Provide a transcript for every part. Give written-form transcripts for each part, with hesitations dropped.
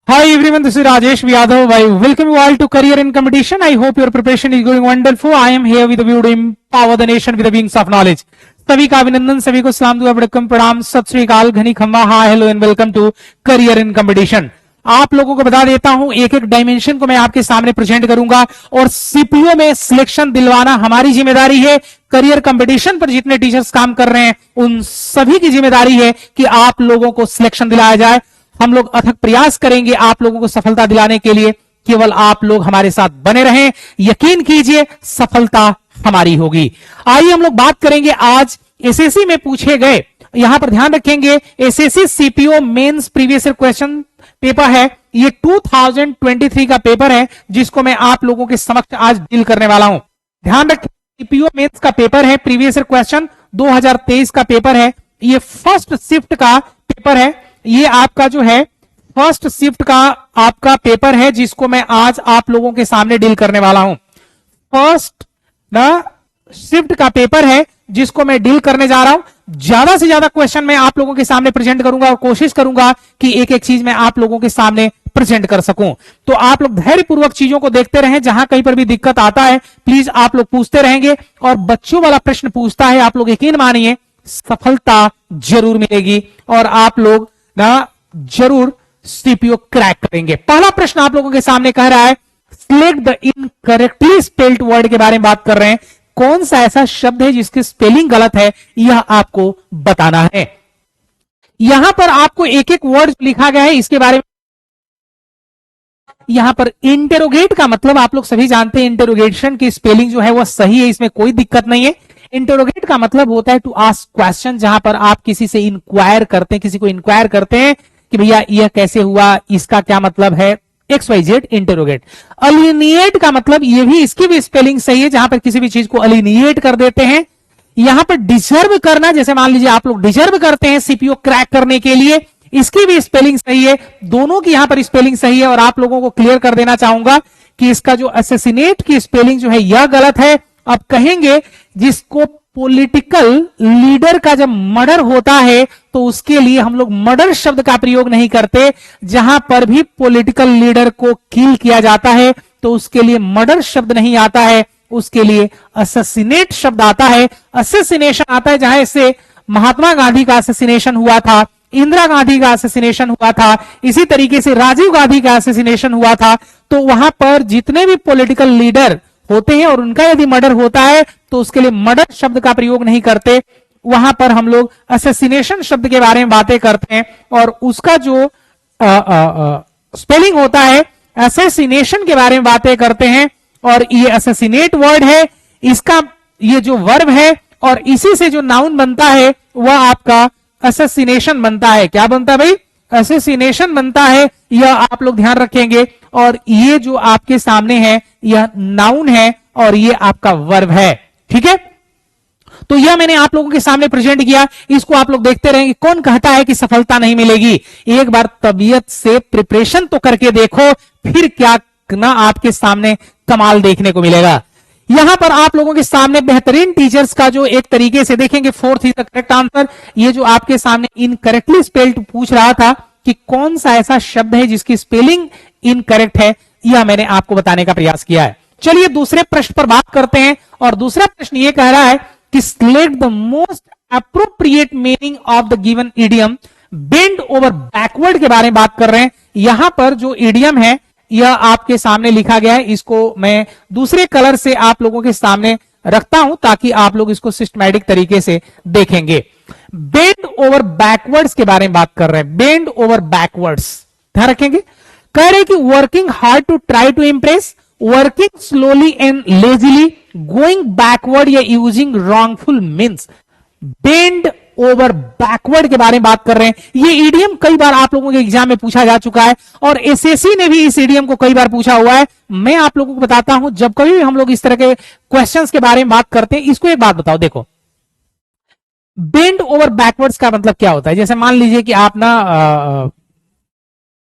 Hi everyone, this is Rajesh Yadav. I welcome you all to Career in Competition. I hope your preparation is going wonderful. I am here with a view to empower the nation with the wings of knowledge. सभी का अभिनंदन, सभी को सलाम दुआ बड़कम प्रणाम सत श्री अकाल घनी खम्बा hi hello and welcome to career in competition. आप लोगों को बता देता हूं, एक एक डायमेंशन को मैं आपके सामने प्रेजेंट करूंगा और सीपीओ में सिलेक्शन दिलवाना हमारी जिम्मेदारी है। करियर कंपटीशन पर जितने टीचर्स काम कर रहे हैं उन सभी की जिम्मेदारी है कि आप लोगों को सिलेक्शन दिलाया जाए। हम लोग अथक प्रयास करेंगे आप लोगों को सफलता दिलाने के लिए। केवल आप लोग हमारे साथ बने रहें, यकीन कीजिए सफलता हमारी होगी। आइए हम लोग बात करेंगे आज एसएससी में पूछे गए, यहां पर ध्यान रखेंगे SSC CPO mains previous year question paper है। ये 2023 का पेपर है जिसको मैं आप लोगों के समक्ष आज डील करने वाला हूं। ध्यान रखें, सीपीओ मेंस का पेपर है, प्रीवियस ईयर क्वेश्चन 2023 का पेपर है। ये फर्स्ट शिफ्ट का पेपर है। ये आपका जो है फर्स्ट शिफ्ट का आपका पेपर है जिसको मैं आज आप लोगों के सामने डील करने वाला हूं। फर्स्ट शिफ्ट का पेपर है जिसको मैं डील करने जा रहा हूं। ज्यादा से ज्यादा क्वेश्चन मैं आप लोगों के सामने प्रेजेंट करूंगा और कोशिश करूंगा कि एक एक चीज मैं आप लोगों के सामने प्रेजेंट कर सकूं। तो आप लोग धैर्यपूर्वक चीजों को देखते रहें। जहां कहीं पर भी दिक्कत आता है प्लीज आप लोग पूछते रहेंगे और बच्चों वाला प्रश्न पूछता है, आप लोग यकीन मानिए सफलता जरूर मिलेगी और आप लोग ना जरूर सीपीओ क्रैक करेंगे। पहला प्रश्न आप लोगों के सामने कह रहा है select the incorrectly spelled word के बारे में बात कर रहे हैं। कौन सा ऐसा शब्द है जिसकी स्पेलिंग गलत है, यह आपको बताना है। यहां पर आपको एक एक वर्ड लिखा गया है इसके बारे में। यहां पर इंटेरोगेट का मतलब आप लोग सभी जानते हैं, इंटेरोगेशन की स्पेलिंग जो है वह सही है, इसमें कोई दिक्कत नहीं है। इंटेरोगेट का मतलब होता है टू आस्क क्वेश्चन, जहां पर आप किसी से इंक्वायर करते हैं, किसी को इंक्वायर करते हैं कि भैया यह कैसे हुआ, इसका क्या मतलब है, XYZ इंटेरोगेट। अलिनिएट का मतलब ये भी, इसकी भी स्पेलिंग सही है, जहां पर किसी भी चीज को अलिनिएट कर देते हैं। यहां पर डिजर्व करना, जैसे मान लीजिए आप लोग डिजर्व करते हैं सीपीओ क्रैक करने के लिए, इसकी भी स्पेलिंग सही है। दोनों की यहां पर स्पेलिंग सही है और आप लोगों को क्लियर कर देना चाहूंगा कि इसका जो असैसिनेट की स्पेलिंग जो है यह गलत है। अब कहेंगे जिसको पॉलिटिकल लीडर का जब मर्डर होता है तो उसके लिए हम लोग मर्डर शब्द का प्रयोग नहीं करते। जहां पर भी पॉलिटिकल लीडर को किल किया जाता है तो उसके लिए मर्डर शब्द नहीं आता है, उसके लिए असैसिनेट शब्द आता है। असैसिनेशन आता है जहां से महात्मा गांधी का असैसिनेशन हुआ था, इंदिरा गांधी का असैसिनेशन हुआ था, इसी तरीके से राजीव गांधी का असैसिनेशन हुआ था। तो वहां पर जितने भी पॉलिटिकल लीडर होते हैं और उनका यदि मर्डर होता है तो उसके लिए मर्डर शब्द का प्रयोग नहीं करते, वहां पर हम लोग असैसिनेशन शब्द के बारे में बातें करते हैं और उसका जो स्पेलिंग होता है असैसिनेशन के बारे में बातें करते हैं। और ये असैसिनेट वर्ड है, इसका ये जो वर्ब है और इसी से जो नाउन बनता है वह आपका असैसिनेशन बनता है। क्या बनता है भाई? असैसिनेशन बनता है। यह आप लोग ध्यान रखेंगे। और ये जो आपके सामने है यह नाउन है और ये आपका वर्ब है, ठीक है। तो यह मैंने आप लोगों के सामने प्रेजेंट किया, इसको आप लोग देखते रहेंगे। कौन कहता है कि सफलता नहीं मिलेगी? एक बार तबीयत से प्रिपरेशन तो करके देखो, फिर क्या ना आपके सामने कमाल देखने को मिलेगा। यहां पर आप लोगों के सामने बेहतरीन टीचर्स का जो एक तरीके से देखेंगे, fourth is the correct answer. ये जो आपके सामने इनकरेक्टली स्पेल्ड पूछ रहा था कि कौन सा ऐसा शब्द है जिसकी स्पेलिंग इनकरेक्ट है, यह मैंने आपको बताने का प्रयास किया है। चलिए दूसरे प्रश्न पर बात करते हैं और दूसरा प्रश्न यह कह रहा है कि select the most appropriate meaning of the given idiom bend over backward के बारे में बात कर रहे हैं। यहां पर जो इडियम है यह आपके सामने लिखा गया है, इसको मैं दूसरे कलर से आप लोगों के सामने रखता हूं ताकि आप लोग इसको सिस्टमैटिक तरीके से देखेंगे। बेंड ओवर बैकवर्ड्स के बारे में बात कर रहे हैं। बेंड ओवर बैकवर्ड्स ध्यान रखेंगे। कह रहे कि working hard to try to impress, working slowly and lazily, going backward या using wrongful means. Bend over backward के बारे में बात कर रहे हैं। ये ईडियम कई बार आप लोगों के एग्जाम में पूछा जा चुका है और एसएससी ने भी इस ईडियम को कई बार पूछा हुआ है। मैं आप लोगों को बताता हूं, जब कभी भी हम लोग इस तरह के क्वेश्चंस के बारे में बात करते हैं, इसको एक बात बताओ, देखो बेंड ओवर बैकवर्ड्स का मतलब क्या होता है। जैसे मान लीजिए कि आप ना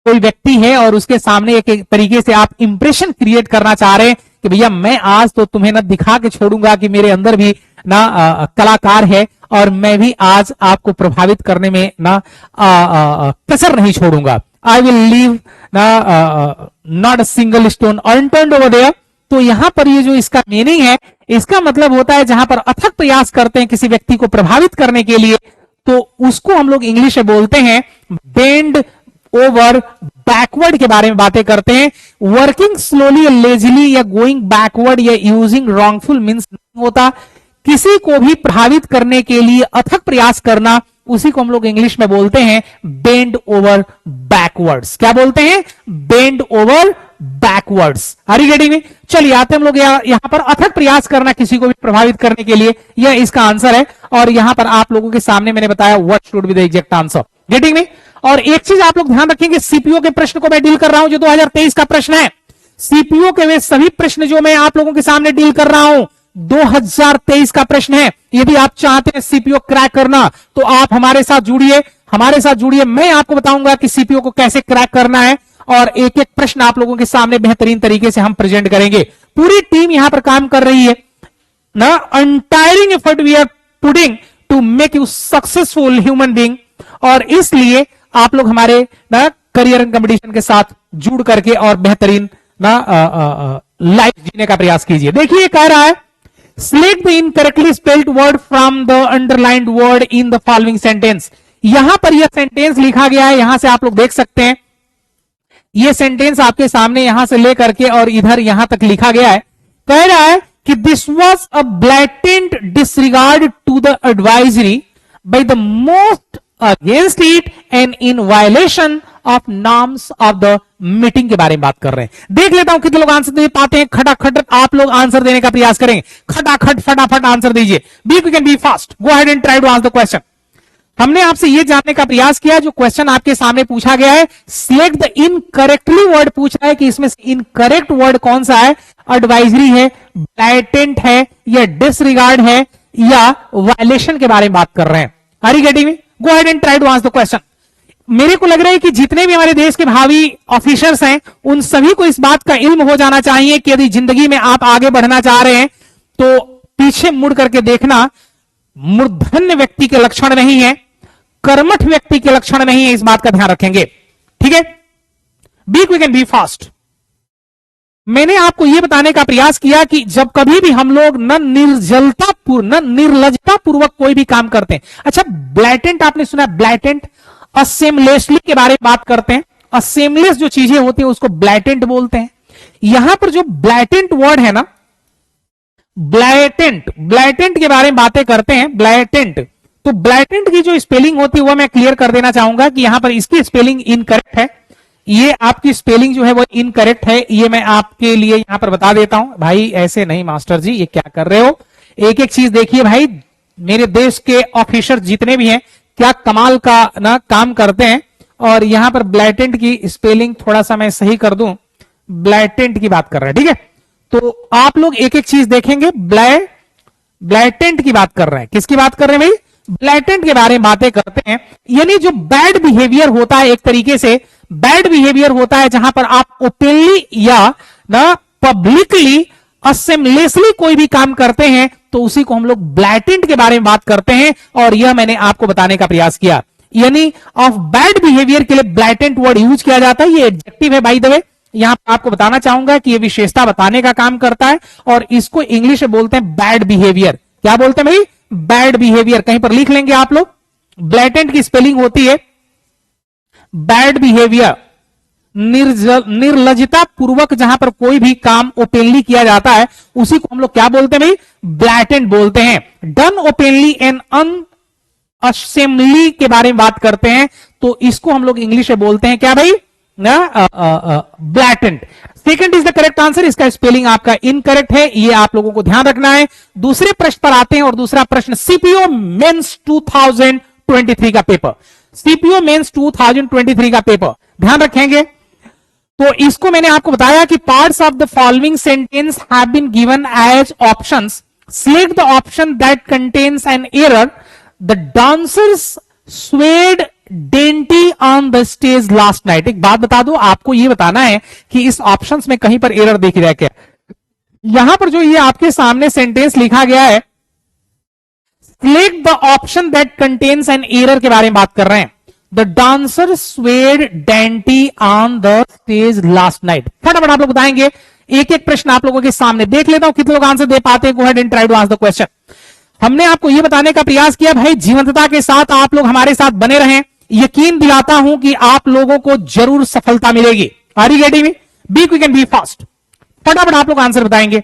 कोई व्यक्ति है और उसके सामने एक तरीके से आप इंप्रेशन क्रिएट करना चाह रहे हैं कि भैया मैं आज तो तुम्हें ना दिखा के छोड़ूंगा कि मेरे अंदर भी ना कलाकार है और मैं भी आज आपको प्रभावित करने में ना कसर नहीं छोड़ूंगा। I will leave not a single stone unturned over there. तो यहां पर ये जो इसका मीनिंग है, इसका मतलब होता है जहां पर अथक प्रयास करते हैं किसी व्यक्ति को प्रभावित करने के लिए, तो उसको हम लोग इंग्लिश में बोलते हैं बेंड ओवर बैकवर्ड के बारे में बातें करते हैं। वर्किंग स्लोली या लेजिली या गोइंग बैकवर्ड या यूजिंग रॉन्गफुल मीन्स नहीं होता। किसी को भी प्रभावित करने के लिए अथक प्रयास करना, उसी को हम लोग इंग्लिश में बोलते हैं बेंड ओवर बैकवर्ड्स। क्या बोलते हैं? Bend over backwards. Are you getting me? चलिए आते हम लोग यहां पर अथक प्रयास करना किसी को भी प्रभावित करने के लिए, यह इसका आंसर है। और यहां पर आप लोगों के सामने मैंने बताया what should be the exact answer. Getting me? और एक चीज आप लोग ध्यान रखेंगे, सीपीओ के प्रश्न को मैं डील कर रहा हूं जो 2023 का प्रश्न है। सीपीओ के वे सभी प्रश्न जो मैं आप लोगों के सामने डील कर रहा हूं 2023 का प्रश्न है। यदि आप चाहते हैं सीपीओ क्रैक करना तो आप हमारे साथ जुड़िए, मैं आपको बताऊंगा कि सीपीओ को कैसे क्रैक करना है, और एक एक प्रश्न आप लोगों के सामने बेहतरीन तरीके से हम प्रेजेंट करेंगे। पूरी टीम यहां पर काम कर रही है ना, untiring effort we are putting to make you successful human being. और इसलिए आप लोग हमारे ना करियर एंड कंपटीशन के साथ जुड़ करके और बेहतरीन ना लाइफ जीने का प्रयास कीजिए। देखिए कह रहा है select the incorrectly spelled word from the underlined word in the following sentence। यहां पर यह सेंटेंस लिखा गया है, यहां से आप लोग देख सकते हैं यह सेंटेंस आपके सामने यहां से लेकर के और इधर यहां तक लिखा गया है। कह रहा है कि this was a blatant disregard to the advisory by the most against it and in violation of norms of the meeting के बारे में बात कर रहे हैं। देख लेता हूं कितने लोग आंसर दे पाते हैं। खटाखट आप लोग आंसर देने का प्रयास करेंगे, खटाखट फटाफट आंसर दीजिए। Be quick and be fast, go ahead and try to answer the question. हमने आपसे यह जानने का प्रयास किया, जो क्वेश्चन आपके सामने पूछा गया है, सिलेक्ट द इनकरेक्टली वर्ड पूछ रहा है कि इसमें से इनकरेक्ट वर्ड कौन सा है। एडवाइजरी है, ब्लैटेंट है, या डिसरिगार्ड है, या वायलेशन के बारे में बात कर रहे हैं। Are you getting me? Go ahead and try to answer the question. मेरे को लग रहा है कि जितने भी हमारे देश के भावी ऑफिसर्स हैं उन सभी को इस बात का इल्म हो जाना चाहिए कि यदि जिंदगी में आप आगे बढ़ना चाह रहे हैं तो पीछे मुड़ करके देखना मूर्धन्य व्यक्ति के लक्षण नहीं है, कर्मठ व्यक्ति के लक्षण नहीं है। इस बात का ध्यान रखेंगे, ठीक है? Be quick and be fast. मैंने आपको यह बताने का प्रयास किया कि जब कभी भी हम लोग न निर्लजता पूर्वक कोई भी काम करते हैं। अच्छा, ब्लैटेंट आपने सुना? ब्लैटेंट असेमलेसली के बारे में बात करते हैं। असेमलेस जो चीजें होती हैं उसको ब्लैटेंट बोलते हैं। यहां पर जो ब्लैटेंट वर्ड है ना, ब्लैटेंट के बारे में बातें करते हैं। ब्लैटेंट, तो ब्लैटेंट की जो स्पेलिंग होती है वो मैं क्लियर कर देना चाहूंगा कि यहां पर इसकी स्पेलिंग इनकरेक्ट है। ये आपकी स्पेलिंग जो है वो इनकरेक्ट है, ये मैं आपके लिए यहां पर बता देता हूं। भाई ऐसे नहीं मास्टर जी, ये क्या कर रहे हो? एक एक चीज देखिए भाई, मेरे देश के ऑफिसर जितने भी हैं क्या कमाल का ना काम करते हैं। और यहां पर ब्लैटेंट की स्पेलिंग थोड़ा सा मैं सही कर दूं, ब्लैटेंट की बात कर रहे हैं, ठीक है? तो आप लोग एक एक चीज देखेंगे। ब्लैटेंट की बात कर रहे हैं। किसकी बात कर रहे हैं भाई? ब्लैटेंट के बारे में बातें करते हैं। यानी जो बैड बिहेवियर होता है, एक तरीके से बैड बिहेवियर होता है जहां पर आप ओपनली या ना पब्लिकली असेमलेसली कोई भी काम करते हैं तो उसी को हम लोग ब्लैटेंट के बारे में बात करते हैं। और यह मैंने आपको बताने का प्रयास किया, यानी ऑफ बैड बिहेवियर के लिए ब्लैटेंट वर्ड यूज किया जाता है। ये एडजेक्टिव है बाय द वे। यहां पर आपको बताना चाहूंगा कि यह विशेषता बताने का काम करता है और इसको इंग्लिश में बोलते हैं बैड बिहेवियर। क्या बोलते हैं भाई? Bad behaviour. कहीं पर लिख लेंगे आप लोग। ब्लैटेंट की स्पेलिंग होती है बैड बिहेवियर, निर्लजता पूर्वक जहां पर कोई भी काम ओपनली किया जाता है उसी को हम लोग क्या बोलते हैं भाई? ब्लैटेंट बोलते हैं। डन ओपनली एंड अनअसेंबली के बारे में बात करते हैं तो इसको हम लोग इंग्लिश में बोलते हैं क्या भाई? Blatant. Second is the correct answer. इसका स्पेलिंग आपका इनकरेक्ट है, ये आप लोगों को ध्यान रखना है। दूसरे प्रश्न पर आते हैं और दूसरा प्रश्न सीपीओ मेंस 2023 का पेपर, सीपीओ मेंस 2023 का पेपर ध्यान रखेंगे। तो इसको मैंने आपको बताया कि parts of the following sentence have been given as options, select the option that contains an error, the dancers swayed dainty on the stage last night. एक बात बता दो, आपको यह बताना है कि इस ऑप्शंस में कहीं पर एरर देखी जाए क्या। यहां पर जो ये आपके सामने सेंटेंस लिखा गया है, select the option that contains an error के बारे में बात कर रहे हैं। The dancer swayed dainty on the stage last night. फटाफट आप लोग बताएंगे, एक एक प्रश्न आप लोगों के सामने देख लेता हूं कितने लोग आंसर दे पाते हैं। Go ahead and try to answer the question. हमने आपको यह बताने का प्रयास किया भाई जीवंतता के साथ आप लोग हमारे साथ बने रहें, यकीन दिलाता हूं कि आप लोगों को जरूर सफलता मिलेगी। Are you getting me? Be quick and be fast. फटाफट आप लोग आंसर बताएंगे,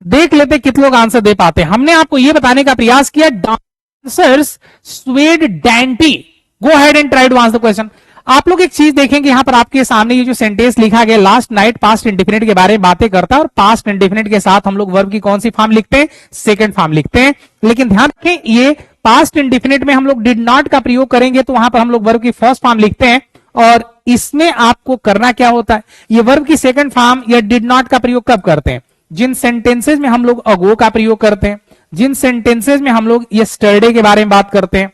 देख लेते कितने लोग आंसर दे पाते हैं। हमने आपको यह बताने का प्रयास किया dancers swayed dainty. Go ahead and try to answer the question. आप लोग एक चीज देखेंगे यहां पर आपके सामने ये जो सेंटेंस लिखा गया लास्ट नाइट पास्ट इंडेफिनिट के बारे में बातें करता है, और पास्ट इंडेफिनिट के साथ हम लोग वर्ब की कौन सी फॉर्म लिखते हैं? सेकंड फॉर्म लिखते हैं। लेकिन ध्यान रखें ये पास्ट इंडेफिनिट में हम लोग डिड नॉट का प्रयोग करेंगे तो वहां पर हम लोग वर्ब की फर्स्ट फॉर्म लिखते हैं, और इसमें आपको करना क्या होता है? ये वर्ब की सेकंड फॉर्म या डिड नॉट का प्रयोग कब करते हैं? जिन सेंटेंसेज में हम लोग अगो का प्रयोग करते हैं, जिन सेंटेंसेज में हम लोग यस्टरडे के बारे में बात करते हैं,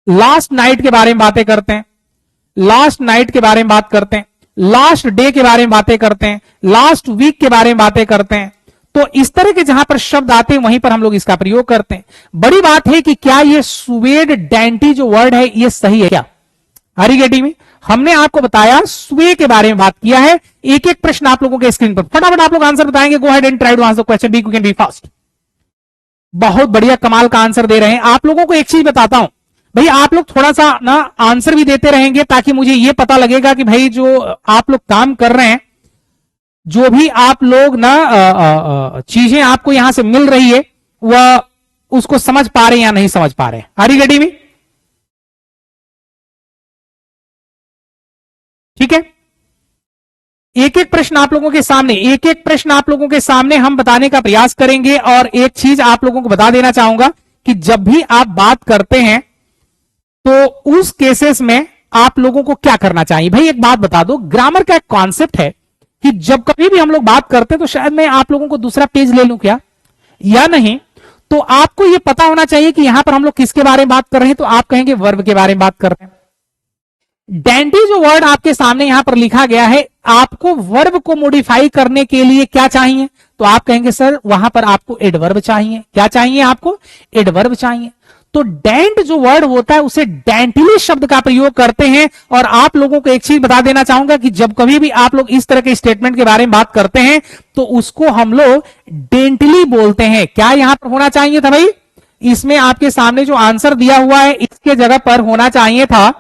लास्ट नाइट के बारे में बातें करते हैं, लास्ट नाइट के बारे में बात करते हैं, लास्ट डे के बारे में बातें करते हैं, लास्ट वीक के बारे में बातें करते हैं, तो इस तरह के जहां पर शब्द आते हैं वहीं पर हम लोग इसका प्रयोग करते हैं। बड़ी बात है कि क्या ये स्वेड डेंटी जो वर्ड है ये सही है क्या? Are you getting me? हमने आपको बताया स्वे के बारे में बात किया है। एक एक प्रश्न आप लोगों के स्क्रीन पर, फटाफट आप लोग आंसर बताएंगे। Go ahead and try to answer question, be quick and be fast. बहुत बढ़िया, कमाल का आंसर दे रहे हैं। आप लोगों को एक चीज बताता हूं भाई, आप लोग थोड़ा सा ना आंसर भी देते रहेंगे ताकि मुझे यह पता लगेगा कि भाई जो आप लोग काम कर रहे हैं, जो भी आप लोग ना चीजें आपको यहां से मिल रही है वह उसको समझ पा रहे हैं या नहीं समझ पा रहे हैं। Are you getting me? ठीक है, एक एक प्रश्न आप लोगों के सामने, एक एक प्रश्न आप लोगों के सामने हम बताने का प्रयास करेंगे। और एक चीज आप लोगों को बता देना चाहूंगा कि जब भी आप बात करते हैं तो उस केसेस में आप लोगों को क्या करना चाहिए। भाई एक बात बता दो, ग्रामर का एक कॉन्सेप्ट है कि जब कभी भी हम लोग बात करते हैं तो शायद मैं आप लोगों को दूसरा पेज ले लूं क्या या नहीं, तो आपको यह पता होना चाहिए कि यहां पर हम लोग किसके बारे में बात कर रहे हैं। तो आप कहेंगे वर्ब के बारे में बात कर रहे हैं। डेंटी जो वर्ड आपके सामने यहां पर लिखा गया है, आपको वर्ब को मॉडिफाई करने के लिए क्या चाहिए? तो आप कहेंगे सर वहां पर आपको एडवर्ब चाहिए। क्या चाहिए आपको? एडवर्ब चाहिए। तो डेंट जो वर्ड होता है उसे डेंटिली शब्द का प्रयोग करते हैं। और आप लोगों को एक चीज बता देना चाहूंगा कि जब कभी भी आप लोग इस तरह के स्टेटमेंट के बारे में बात करते हैं तो उसको हम लोग डेंटिली बोलते हैं। क्या यहां पर होना चाहिए था भाई? इसमें आपके सामने जो आंसर दिया हुआ है इसके जगह पर होना चाहिए था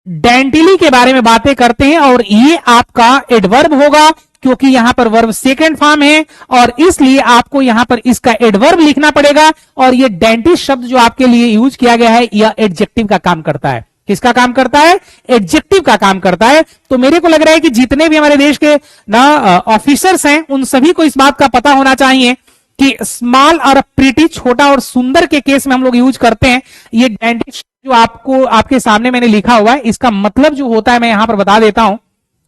डेंटिली के बारे में बातें करते हैं, और ये आपका एडवर्ब होगा क्योंकि यहां पर वर्ब सेकंड फॉर्म है और इसलिए आपको यहां पर इसका एडवर्ब लिखना पड़ेगा। और ये डेंटिस्ट शब्द जो आपके लिए यूज किया गया है यह एडजेक्टिव का काम करता है। किसका काम करता है? एडजेक्टिव का काम करता है। तो मेरे को लग रहा है कि जितने भी हमारे देश के ना ऑफिसर्स हैं उन सभी को इस बात का पता होना चाहिए कि स्मॉल और प्रीटी, छोटा और सुंदर के केस में हम लोग यूज करते हैं। ये डेंटिस्ट जो आपको आपके सामने मैंने लिखा हुआ है इसका मतलब जो होता है मैं यहां पर बता देता हूं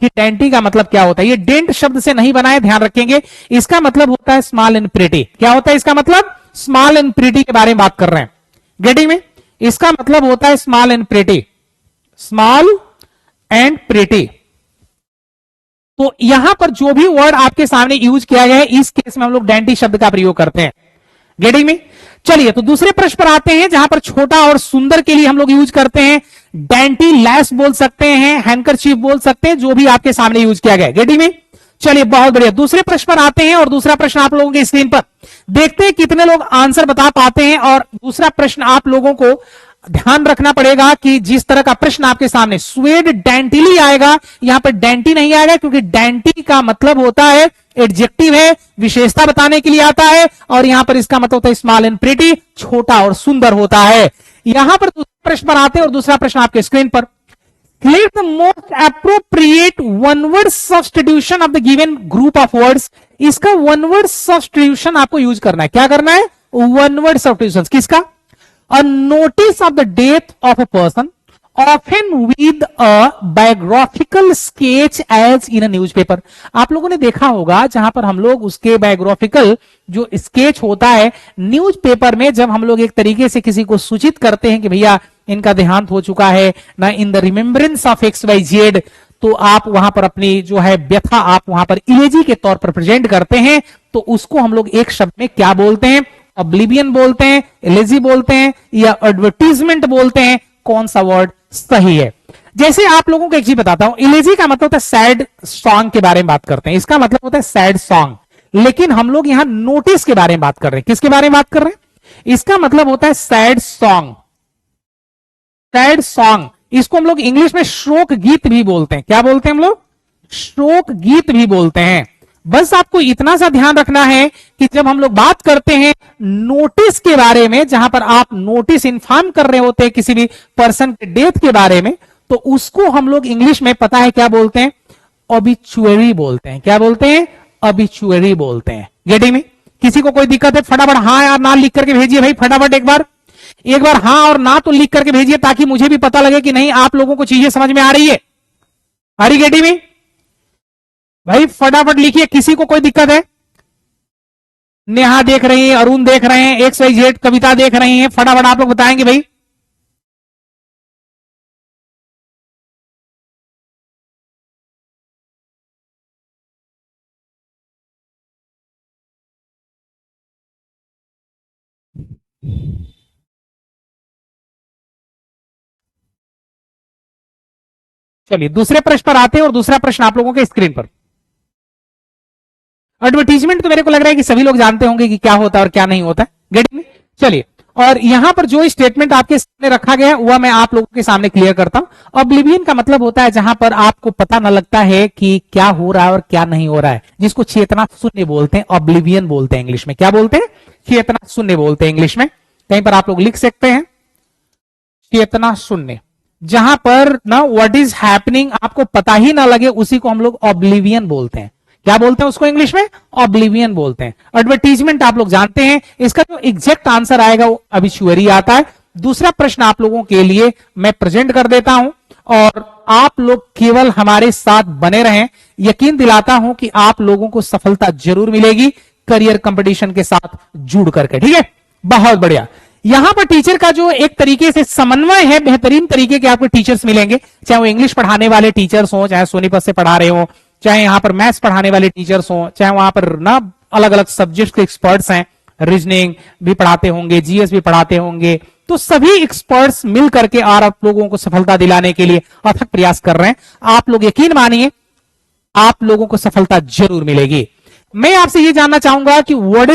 कि डेंटी का मतलब क्या होता है। ये डेंट शब्द से नहीं बनाए, ध्यान रखेंगे। इसका मतलब होता है स्मॉल एंड प्रीटी। क्या होता है इसका मतलब? स्मॉल एंड प्रीटी के बारे में बात कर रहे हैं। गेटिंग में? इसका मतलब होता है small and pretty, small and pretty. तो यहां पर जो भी वर्ड आपके सामने यूज किया गया है इस केस में हम लोग डेंटी शब्द का प्रयोग करते हैं। गेटिंग में? चलिए तो दूसरे प्रश्न पर आते हैं जहां पर छोटा और सुंदर के लिए हम लोग यूज करते हैं डेंटी लैस बोल सकते हैं, हैंकरचीफ बोल सकते हैं, जो भी आपके सामने यूज किया गया है। गेटिंग में? चलिए बहुत बढ़िया, दूसरे प्रश्न पर आते हैं और दूसरा प्रश्न आप लोगों के स्क्रीन पर देखते हैं कितने लोग आंसर बता पाते हैं। और दूसरा प्रश्न आप लोगों को ध्यान रखना पड़ेगा कि जिस तरह का प्रश्न आपके सामने स्वेड डेंटिली आएगा, यहां पर डेंटी नहीं आएगा क्योंकि डेंटी का मतलब होता है एडजेक्टिव है, विशेषता बताने के लिए आता है। और यहां पर इसका मतलब होता है स्मॉल एंड प्रीटी, छोटा और सुंदर होता है। यहां पर दूसरे प्रश्न पर आते हैं और दूसरा प्रश्न आपके स्क्रीन पर, select the most appropriate one word substitution of the given group of words। इसका वन वर्ड सब्स्टिट्यूशन आपको यूज करना है। क्या करना है? One word substitution. किसका? A notice of the death of a person often with a biographical sketch as in a newspaper। आप लोगों ने देखा होगा जहां पर हम लोग उसके बायोग्राफिकल जो स्केच होता है न्यूज़पेपर में, जब हम लोग एक तरीके से किसी को सूचित करते हैं कि भैया इनका देहांत हो चुका है ना, in the remembrance of X Y Z, तो आप वहां पर अपनी जो है व्यथा आप वहां पर इलेजी के तौर पर प्रेजेंट करते हैं, तो उसको हम लोग एक शब्द में क्या बोलते हैं? ऑब्लिवियन बोलते हैं, इलेजी बोलते हैं, या एडवर्टीजमेंट बोलते हैं? कौन सा वर्ड सही है? जैसे आप लोगों को एक चीज बताता हूं, इलेजी का मतलब होता है सैड सॉन्ग के बारे में बात करते हैं, इसका मतलब होता है सैड सॉन्ग। लेकिन हम लोग यहां नोटिस के बारे में बात कर रहे हैं। किसके बारे में बात कर रहे हैं? इसका मतलब होता है सैड सॉन्ग। सैड सॉन्ग, इसको हम लोग इंग्लिश में शोक गीत भी बोलते हैं। क्या बोलते हैं हम लोग? शोक गीत भी बोलते हैं। बस आपको इतना सा ध्यान रखना है कि जब हम लोग बात करते हैं नोटिस के बारे में, जहां पर आप नोटिस इन्फॉर्म कर रहे होते हैं किसी भी पर्सन के डेथ के बारे में, तो उसको हम लोग इंग्लिश में पता है क्या बोलते हैं? ऑबिचुअरी बोलते हैं। क्या बोलते हैं? ऑबिचुअरी बोलते हैं। गेटिंग में? किसी को कोई दिक्कत है फटाफट हाँ या ना लिख करके भेजिए भाई, फटाफट एक बार हाँ और ना तो लिख करके भेजिए, ताकि मुझे भी पता लगे कि नहीं आप लोगों को चीजें समझ में आ रही है। आ रही गेटिंग में? भाई फटाफट लिखिए, किसी को कोई दिक्कत है? नेहा देख रही है, अरुण देख रहे हैं, XYZ कविता देख रही हैं, फटाफट आप लोग बताएंगे भाई। चलिए दूसरे प्रश्न पर आते हैं, और दूसरा प्रश्न आप लोगों के स्क्रीन पर। एडवर्टीजमेंट तो मेरे को लग रहा है कि सभी लोग जानते होंगे कि क्या होता है और क्या नहीं होता है। गेटिंग में? चलिए, और यहां पर जो स्टेटमेंट आपके सामने रखा गया है वह मैं आप लोगों के सामने क्लियर करता हूं। ऑब्लिवियन का मतलब होता है जहां पर आपको पता न लगता है कि क्या हो रहा है और क्या नहीं हो रहा है, जिसको चेतना शून्य बोलते हैं, ऑब्लिवियन बोलते हैं इंग्लिश में। क्या बोलते हैं? चेतना शून्य बोलते हैं इंग्लिश में। कहीं पर आप लोग लिख सकते हैं चेतना शून्य। जहां पर ना व्हाट इज हैपनिंग आपको पता ही ना लगे, उसी को हम लोग ऑब्लिवियन बोलते हैं। क्या बोलते हैं उसको इंग्लिश में? ऑब्लिवियन बोलते हैं। एडवर्टीजमेंट आप लोग जानते हैं, इसका जो एग्जैक्ट आंसर आएगा वो ऑबिचुअरी आता है। दूसरा प्रश्न आप लोगों के लिए मैं प्रेजेंट कर देता हूं, और आप लोग केवल हमारे साथ बने रहें। यकीन दिलाता हूं कि आप लोगों को सफलता जरूर मिलेगी करियर कंपटीशन के साथ जुड़ करके। ठीक है, बहुत बढ़िया। यहां पर टीचर का जो एक तरीके से समन्वय है, बेहतरीन तरीके के आपको टीचर्स मिलेंगे, चाहे वो इंग्लिश पढ़ाने वाले टीचर्स हो, चाहे सोनीपत से पढ़ा रहे हो, चाहे यहां पर मैथ्स पढ़ाने वाले टीचर्स हो, चाहे वहां पर ना अलग अलग सब्जेक्ट के एक्सपर्ट्स हैं, रीजनिंग भी पढ़ाते होंगे, जीएस भी पढ़ाते होंगे, तो सभी एक्सपर्ट्स मिल करके और आप लोगों को सफलता दिलाने के लिए अथक प्रयास कर रहे हैं। आप लोग यकीन मानिए आप लोगों को सफलता जरूर मिलेगी। मैं आपसे ये जानना चाहूंगा कि what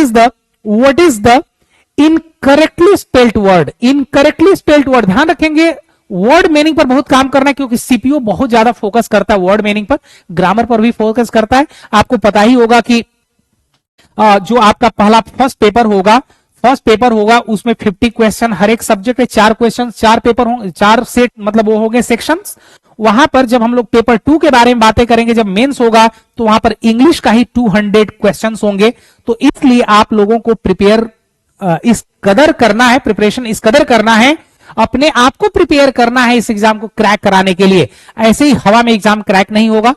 is the incorrectly spelled word? Incorrectly spelled word, ध्यान रखेंगे वर्ड मीनिंग पर बहुत काम करना है, क्योंकि सीपीयू बहुत ज्यादा फोकस करता है वर्ड मीनिंग पर, ग्रामर पर भी फोकस करता है। आपको पता ही होगा कि जो आपका पहला फर्स्ट पेपर होगा उसमें 50 क्वेश्चन, हर एक सब्जेक्ट में 4 क्वेश्चन, 4 पेपर होंगे, 4 सेट, मतलब वो हो गए सेक्शंस। वहां पर जब हम लोग पेपर 2 के बारे में बातें करेंगे, जब मेंस होगा, तो वहां पर इंग्लिश का ही 200 क्वेश्चंस होंगे। तो इसलिए आप लोगों को प्रिपेयर इस कदर करना है, प्रिपरेशन इस कदर करना है, अपने आप को प्रिपेयर करना है इस एग्जाम को क्रैक कराने के लिए। ऐसे ही हवा में एग्जाम क्रैक नहीं होगा।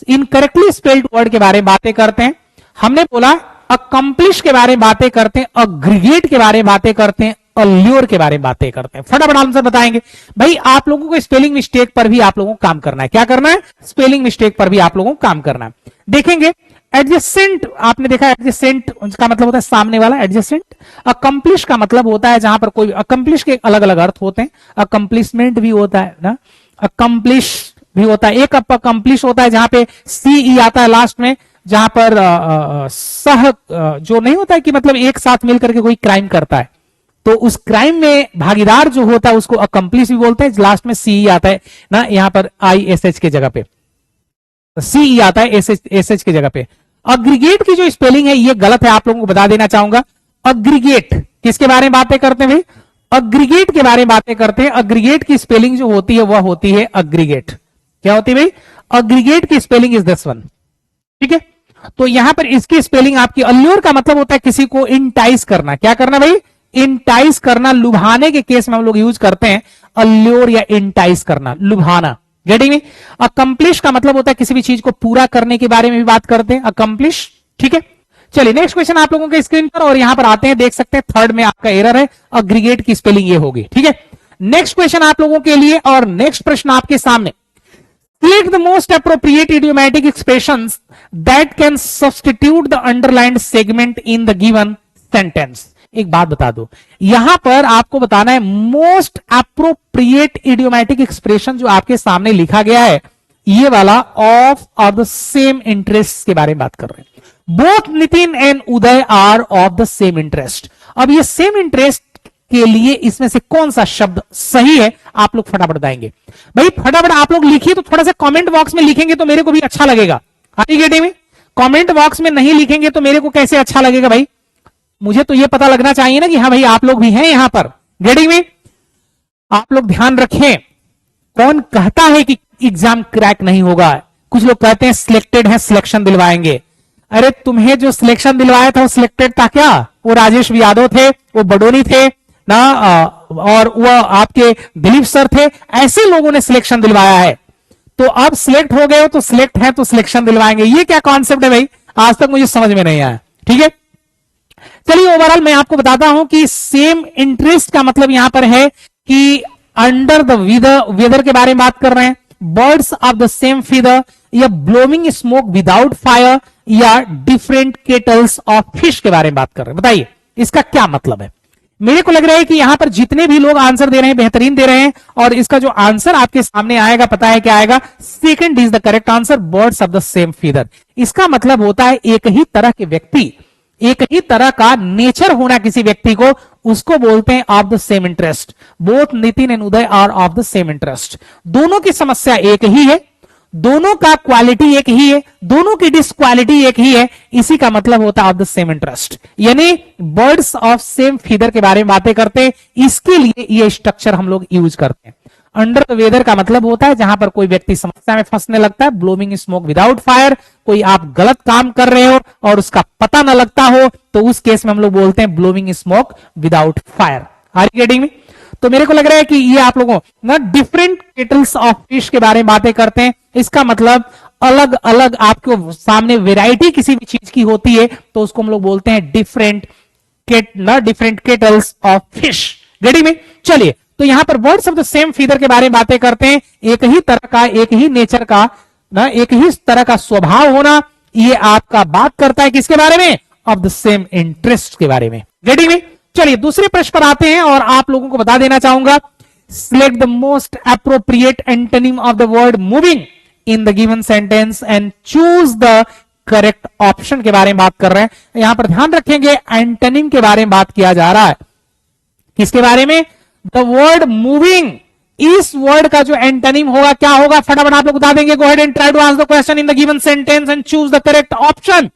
इनकरेक्टली स्पेल्ड वर्ड के बारे में बातें करते हैं, हमने बोला अकम्प्लिश के बारे में बातें करते हैं, अग्रीगेट के बारे में बातें करते हैं, अल्योर के बारे में बातें करते हैं। फटाफट आंसर बताएंगे भाई। आप लोगों को स्पेलिंग मिस्टेक पर भी आप लोगों को काम करना है। क्या करना है? स्पेलिंग मिस्टेक पर भी आप लोगों को काम करना है। देखेंगे एडजेसेंट, आपने देखा एडजेसेंट का मतलब होता है सामने वाला, एडजेसेंट। अकम्प्लिश का मतलब होता है जहां पर कोई, अकम्प्लिश के अलग अलग अर्थ होते हैं, अकम्प्लिशमेंट भी होता है ना, अकम्प्लिश भी होता है। एक अकम्प्लिश होता है जहां पे CE आता है लास्ट में, जहां पर सह जो नहीं होता है कि मतलब एक साथ मिलकर के कोई क्राइम करता है, तो उस क्राइम में भागीदार जो होता है उसको अकम्प्लिश भी बोलते हैं। लास्ट में CE आता है ना, यहां पर ISH के जगह पे CE आता है, SH की जगह पे। अग्रीगेट की जो स्पेलिंग है ये गलत है, आप लोगों को बता देना चाहूंगा। अग्रीगेट किसके बारे में बातें करते हैं भाई? अग्रीगेट के बारे में बातें करते हैं। अग्रीगेट की स्पेलिंग जो होती है वह होती है अग्रीगेट। क्या होती है भाई? अग्रीगेट की स्पेलिंग इज दिस वन। ठीक है, तो यहां पर इसकी स्पेलिंग आपकी, अल्योर का मतलब होता है किसी को इंटाइस करना। क्या करना भाई? इंटाइस करना। लुभाने के केस में हम लोग यूज करते हैं अल्योर या इंटाइस करना, लुभाना। Getting me? अकम्प्लिश का मतलब होता है किसी भी चीज को पूरा करने के बारे में भी बात करते हैं, अकम्प्लिश। ठीक है, चलिए नेक्स्ट क्वेश्चन आप लोगों के स्क्रीन पर, और यहां पर आते हैं, देख सकते हैं थर्ड में आपका एरर है, अग्रीगेट की स्पेलिंग ये होगी। ठीक है, नेक्स्ट क्वेश्चन आप लोगों के लिए, और नेक्स्ट प्रश्न आपके सामने, Select the most appropriate idiomatic expressions that can substitute the underlined segment in the given sentence. एक बात बता दो, यहां पर आपको बताना है मोस्ट अप्रोप्रिएट इडियोमैटिक एक्सप्रेशन जो आपके सामने लिखा गया है, ये वाला ऑफ द सेम इंटरेस्ट के बारे में बात कर रहे हैं। Both Nitin and Uday are of the same interest. अब ये सेम इंटरेस्ट के लिए इसमें से कौन सा शब्द सही है, आप लोग फटाफट बताएंगे। भाई फटाफट आप लोग लिखिए, तो थोड़ा सा कमेंट बॉक्स में लिखेंगे तो मेरे को भी अच्छा लगेगा। में कमेंट बॉक्स में नहीं लिखेंगे तो मेरे को कैसे अच्छा लगेगा भाई, मुझे तो ये पता लगना चाहिए ना कि हाँ भाई आप लोग भी हैं यहां पर। गेटिंग में आप लोग ध्यान रखें, कौन कहता है कि एग्जाम क्रैक नहीं होगा। कुछ लोग कहते हैं सिलेक्टेड है, सिलेक्शन दिलवाएंगे। अरे तुम्हें जो सिलेक्शन दिलवाया था वो सिलेक्टेड था क्या? वो राजेश यादव थे, वो बडोनी थे ना, और वो आपके दिलीप सर थे, ऐसे लोगों ने सिलेक्शन दिलवाया है। तो अब सिलेक्ट हो गए हो तो सिलेक्ट है तो सिलेक्शन दिलवाएंगे, ये क्या कॉन्सेप्ट है भाई, आज तक मुझे समझ में नहीं आया। ठीक है, चलिए ओवरऑल मैं आपको बताता हूं कि सेम इंटरेस्ट का मतलब यहां पर है कि अंडर द वेदर के बारे में बात कर रहे हैं, birds of the same feather, या ब्लोइंग स्मोक विदाउट फायर, या डिफरेंट केटल्स ऑफ फिश के बारे में बात कर रहे हैं। बताइए इसका क्या मतलब है। मेरे को लग रहा है कि यहां पर जितने भी लोग आंसर दे रहे हैं बेहतरीन दे रहे हैं, और इसका जो आंसर आपके सामने आएगा पता है क्या आएगा, second is the correct answer, birds of the same feather. इसका मतलब होता है एक ही तरह के व्यक्ति, एक ही तरह का नेचर होना किसी व्यक्ति को, उसको बोलते हैं of the same interest. Both Nitin and Uday are of the same interest. दोनों की समस्या एक ही है, दोनों का क्वालिटी एक ही है, दोनों की डिसक्वालिटी एक ही है, इसी का मतलब होता है ऑफ द सेम इंटरेस्ट। यानी बर्ड्स ऑफ सेम फीदर के बारे में बातें करते हैं, इसके लिए ये स्ट्रक्चर हम लोग यूज करते हैं। अंडर द वेदर का मतलब होता है जहां पर कोई व्यक्ति समस्या में फंसने लगता है, ब्लोइंग स्मोक विदाउट फायर, कोई आप गलत काम कर रहे हो और उसका पता न लगता हो, तो उस केस में हम लोग बोलते हैं blowing smoke without fire. Are you getting me? तो मेरे को लग रहा है कि ये आप लोगों ना डिफरेंट केटल्स ऑफ फिश के बारे में बातें करते हैं, इसका मतलब अलग अलग आपको सामने वैरायटी किसी भी चीज की होती है तो उसको हम लोग बोलते हैं different kettles of fish. Getting me? चलिए, तो यहां पर birds of the same feather के बारे में बातें करते हैं, एक ही तरह का, एक ही नेचर का ना, एक ही तरह का स्वभाव होना, ये आपका बात करता है किसके बारे में, ऑफ द सेम इंटरेस्ट के बारे में। Getting me? चलिए दूसरे प्रश्न पर आते हैं, और आप लोगों को बता देना चाहूंगा, select the most appropriate antonym of the word moving in the given sentence and choose the correct option के बारे में बात कर रहे हैं। यहां पर ध्यान रखेंगे एंटोनिम के बारे में बात किया जा रहा है, किसके बारे में, द वर्ड मूविंग। इस वर्ड का जो एंटोनिम होगा क्या होगा, फटाफट आप लोग बता देंगे। Go ahead and try to answer the question in the given sentence and choose the correct option.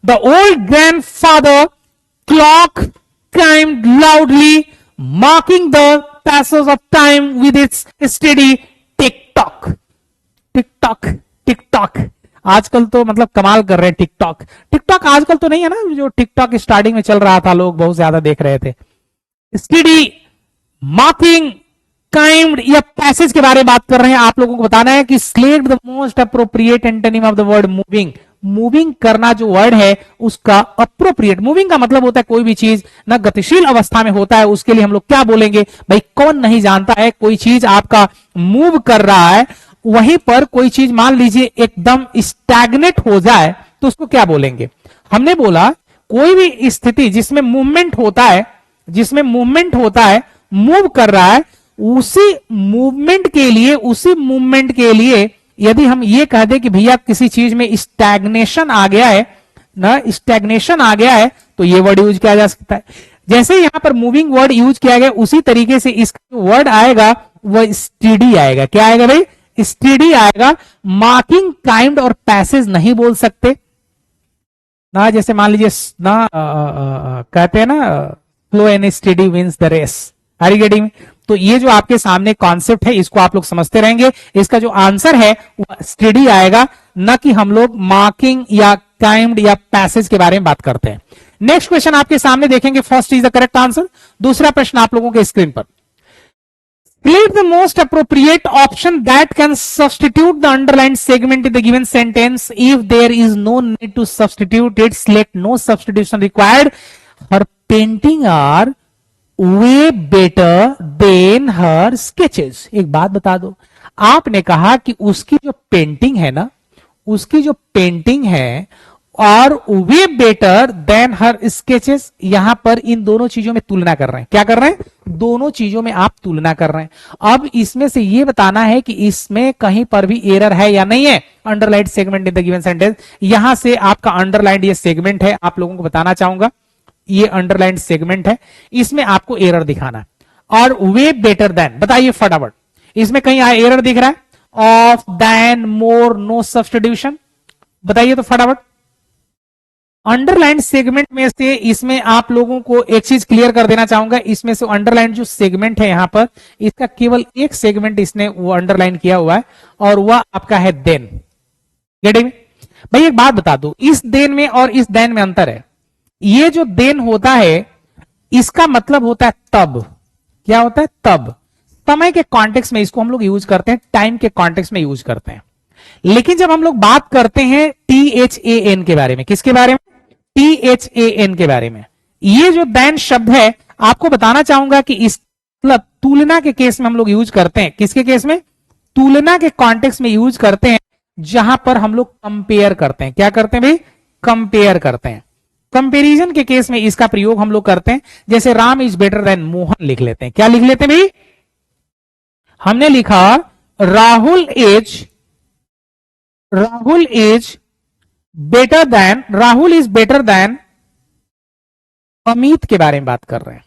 The old grandfather clock chimed loudly, marking the passage of time with its steady tick-tock. TikTok, TikTok, आजकल तो मतलब कमाल कर रहे हैं। TikTok, TikTok आजकल तो नहीं है ना, जो टिक-टॉक स्टार्टिंग में चल रहा था लोग बहुत ज्यादा देख रहे थे। स्टेडी, मार्किंग, काइम्ड या पैसेज के बारे में बात कर रहे हैं। आप लोगों को बताना है कि select the most appropriate antonym of the word moving. Moving करना जो वर्ड है उसका अप्रोप्रिएट, मूविंग का मतलब होता है कोई भी चीज ना गतिशील अवस्था में होता है, उसके लिए हम लोग क्या बोलेंगे भाई, कौन नहीं जानता है कोई चीज आपका मूव कर रहा है, वहीं पर कोई चीज मान लीजिए एकदम स्टैग्नेट हो जाए तो उसको क्या बोलेंगे। हमने बोला कोई भी स्थिति जिसमें मूवमेंट होता है, जिसमें मूवमेंट होता है, मूव कर रहा है, उसी मूवमेंट के लिए यदि हम ये कह दें कि भैया किसी चीज में स्टैग्नेशन आ गया है ना, स्टैग्नेशन आ गया है, तो ये वर्ड यूज किया जा सकता है। जैसे यहां पर मूविंग वर्ड यूज किया गया, उसी तरीके से इसका वर्ड आएगा वह स्टेडी आएगा। क्या आएगा भाई, स्टेडी आएगा। मार्किंग, काइंड और पैसेज नहीं बोल सकते ना, जैसे मान लीजिए ना कहते हैं ना slow and steady wins the race. Are you getting? तो ये जो आपके सामने कॉन्सेप्ट है इसको आप लोग समझते रहेंगे। इसका जो आंसर है वो स्टेडी आएगा, ना कि हम लोग मार्किंग या काइंड या पैसेज के बारे में बात करते हैं। नेक्स्ट क्वेश्चन आपके सामने देखेंगे, first is the correct answer. दूसरा प्रश्न आप लोगों के स्क्रीन पर, select the most appropriate option that can substitute the underlined segment in the given sentence. If there is no need to substitute it, select no substitution required. Her painting are way better than her sketches. एक बात बता दो, आपने कहा कि उसकी जो painting है ना, उसकी जो पेंटिंग है और वे बेटर देन हर स्केचेस, यहां पर इन दोनों चीजों में तुलना कर रहे हैं। क्या कर रहे हैं? दोनों चीजों में आप तुलना कर रहे हैं। अब इसमें से यह बताना है कि इसमें कहीं पर भी एरर है या नहीं है। Underlined segment in the given sentence, यहां से आपका अंडरलाइंड ये सेगमेंट है, आप लोगों को बताना चाहूंगा ये अंडरलाइंड सेगमेंट है, इसमें आपको एरर दिखाना है। और वे बेटर देन, बताइए फटाफट, इसमें कहीं एरर दिख रहा है? Off, then, more, no substitution, बताइए तो फटाफट। अंडरलाइन सेगमेंट में से इसमें आप लोगों को एक चीज क्लियर कर देना चाहूंगा, इसमें से अंडरलाइन जो सेगमेंट है यहां पर, इसका केवल एक सेगमेंट इसने वो अंडरलाइन किया हुआ है और वह आपका है देन। गेटिंग? भाई एक बात बता दो, इस देन में और इस देन में अंतर है। ये जो देन होता है इसका मतलब होता है तब। क्या होता है? तब। समय के कॉन्टेक्स्ट में इसको हम लोग यूज करते हैं, टाइम के कॉन्टेक्स्ट में यूज करते हैं। लेकिन जब हम लोग बात करते हैं THAN के बारे में, किसके बारे में? THAN के बारे में। ये जो देन शब्द है, आपको बताना चाहूंगा कि इस मतलब तुलना के केस में हम लोग यूज करते हैं। किसके केस में? तुलना के कॉन्टेक्स्ट में यूज करते हैं, जहां पर हम लोग कंपेयर करते हैं। क्या करते हैं भाई? कंपेयर करते हैं। कंपेरिजन के केस में इसका प्रयोग हम लोग करते हैं, जैसे Ram is better than Mohan लिख लेते हैं। क्या लिख लेते हैं भाई? हमने लिखा Rahul is better than, Rahul is better than Amit के बारे में बात कर रहे हैं।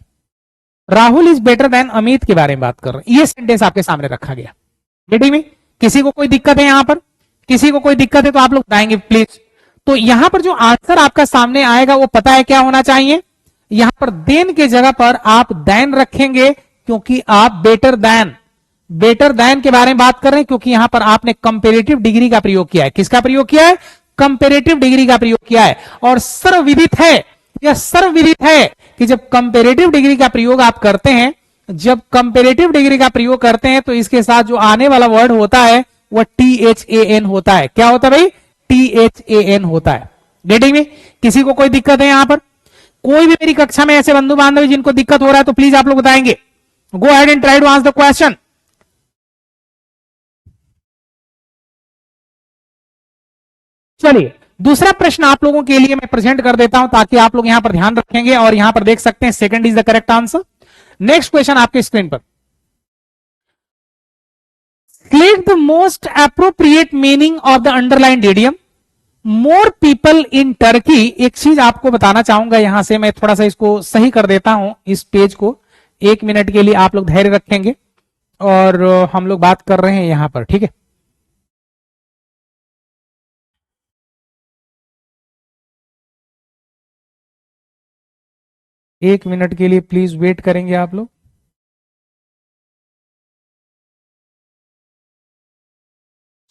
Rahul is better than Amit के बारे में बात कर रहे हैं। ये सेंटेंस आपके सामने रखा गया। बेटी में किसी को कोई दिक्कत है? यहां पर किसी को कोई दिक्कत है तो आप लोग बताएंगे प्लीज। तो यहां पर जो आंसर आपका सामने आएगा वो पता है क्या होना चाहिए? यहां पर देन के जगह पर आप देन रखेंगे, क्योंकि आप बेटर देन के बारे में बात कर रहे हैं, क्योंकि यहां पर आपने कंपेरेटिव डिग्री का प्रयोग किया है। किसका प्रयोग किया है? कंपेरेटिव डिग्री का प्रयोग किया है। और सर्वविदित है, यह सर्वविदित है कि जब कंपेरेटिव डिग्री का प्रयोग आप करते हैं, जब कंपेरेटिव डिग्री का प्रयोग करते हैं तो इसके साथ जो आने वाला वर्ड होता है वह THAN होता है। क्या होता है भाई? THAN होता है। गेटिंग में? किसी को कोई दिक्कत है? यहां पर कोई भी मेरी कक्षा में ऐसे बंधु बांधव जिनको दिक्कत हो रहा है तो प्लीज आप लोग बताएंगे। Go ahead and try to answer the question. चलिए दूसरा प्रश्न आप लोगों के लिए मैं प्रेजेंट कर देता हूं, ताकि आप लोग यहां पर ध्यान रखेंगे और यहां पर देख सकते हैं second is the correct answer. Next question आपके स्क्रीन पर। Select the most appropriate meaning of the underlined idiom. More people in Turkey. एक चीज आपको बताना चाहूंगा, यहां से मैं थोड़ा सा इसको सही कर देता हूं, इस पेज को। एक मिनट के लिए आप लोग धैर्य रखेंगे और हम लोग बात कर रहे हैं यहां पर, ठीक है? एक मिनट के लिए प्लीज वेट करेंगे आप लोग।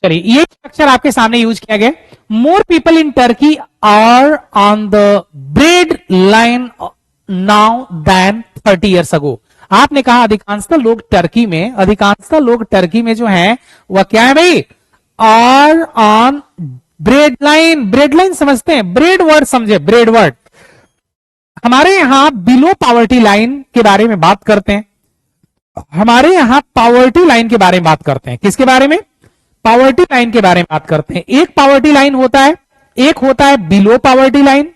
चलिए ये स्ट्रक्चर आपके सामने यूज किया गया। More people in Turkey are on the bread line now then 30 years ago. आपने कहा अधिकांशतः लोग टर्की में जो है वह क्या है भाई? Are on bread line. Bread line समझते हैं? ब्रेड वर्ड समझे? ब्रेड वर्ड हमारे यहां बिलो पॉवर्टी लाइन के बारे में बात करते हैं। हमारे यहां पॉवर्टी लाइन के बारे में बात करते हैं। किसके बारे में? पॉवर्टी लाइन के बारे में बात करते हैं। एक पॉवर्टी लाइन होता है, एक होता है बिलो पॉवर्टी लाइन।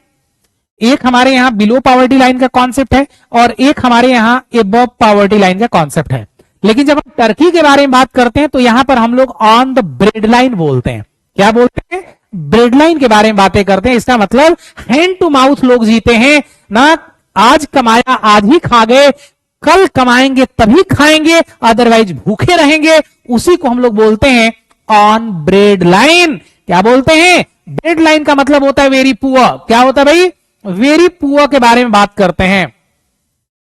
एक हमारे यहां बिलो पॉवर्टी लाइन का कॉन्सेप्ट है और एक हमारे यहां एबव पॉवर्टी लाइन का कॉन्सेप्ट है। लेकिन जब हम टर्की के बारे में बात करते हैं तो यहां पर हम लोग ऑन द ब्रेड लाइन बोलते हैं। क्या बोलते हैं? ब्रेड लाइन के बारे में बातें करते हैं। इसका मतलब हैंड टू माउथ लोग जीते हैं ना। आज कमाया आज ही खा गए, कल कमाएंगे तभी खाएंगे, अदरवाइज भूखे रहेंगे। उसी को हम लोग बोलते हैं ऑन ब्रेड लाइन। क्या बोलते हैं? ब्रेड लाइन का मतलब होता है वेरी पुअर। क्या होता है भाई? वेरी पुअर के बारे में बात करते हैं।